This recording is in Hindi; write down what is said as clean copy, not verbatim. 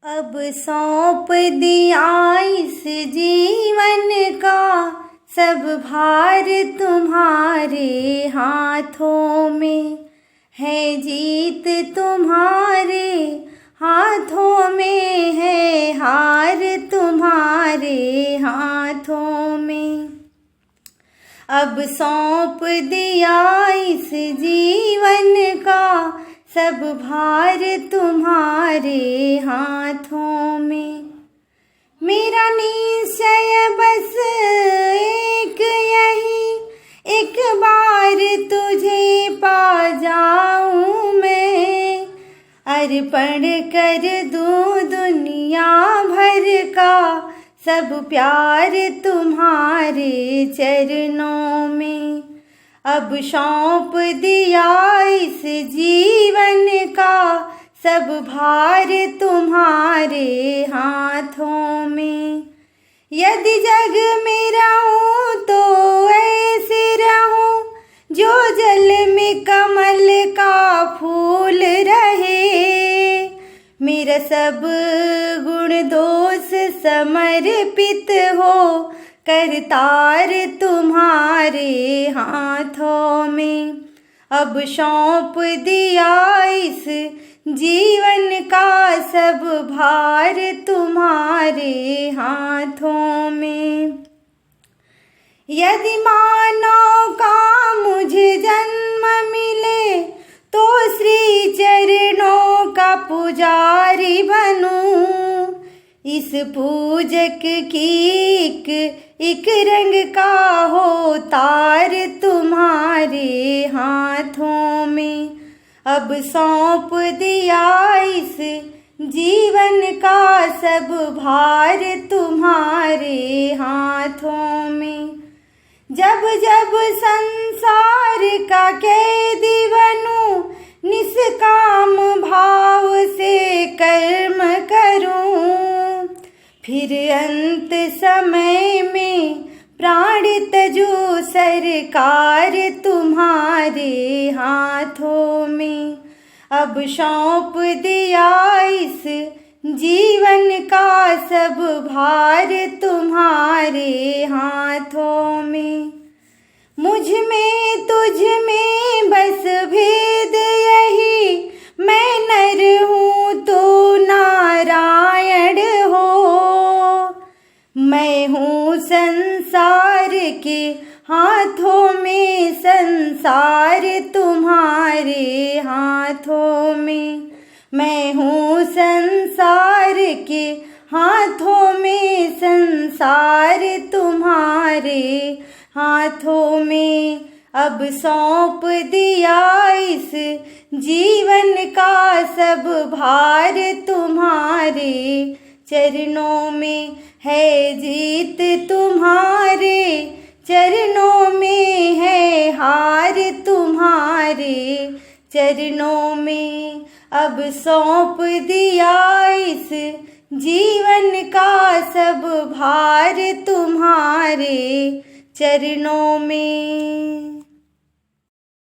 अब सौंप दिया इस जीवन का सब भार तुम्हारे हाथों में है। जीत तुम्हारे हाथों में है, हार तुम्हारे हाथों में। अब सौंप दिया इस जीवन का सब भार तुम्हारे हाथों में। मेरा निश्चय बस एक यही, एक बार तुझे पा जाऊं मैं। अर्पण कर दूं दुनिया भर का सब प्यार तुम्हारे चरणों में। अब सौंप दिया इस जीवन का सब भार तुम्हारे हाथों में। यदि जग में रहूं तो ऐसे रहूं जो जल में कमल का फूल रहे। मेरा सब गुण दोष समर्पित हो करतार तुम्हारे हाथों में। अब सौंप दिया इस जीवन का सब भार तुम्हारे हाथों में। यदि मानव का मुझे जन्म मिले तो श्री चरणों का पुजारी बनूं। इस पूजक की एक रंग का हो तार तुम्हारे हाथों में। अब सौंप दिया इस जीवन का सब भार तुम्हारे हाथों में। जब जब संसार का कैदी बनूं, निष्काम भाव से कर्म करूं। फिर अंत समय में प्राण तजूं सरकार तुम्हारे हाथों में। अब सौंप दिया इस जीवन का सब भार तुम्हारे हाथों में। मुझ में तुझ में बस भेद यही, मैं नर हूँ तो नारायण हो। मैं हूँ संसार के हाथों में, संसार तुम्हारे हाथों में। मैं हूँ संसार के हाथों में, संसार तुम्हारे हाथों में। अब सौंप दिया इस जीवन का सब भार तुम्हारे चरणों में है। जीत तुम्हारे चरणों में है, हार तुम्हारे चरणों में। अब सौंप दिया इस जीवन का सब भार तुम्हारे चरणों में।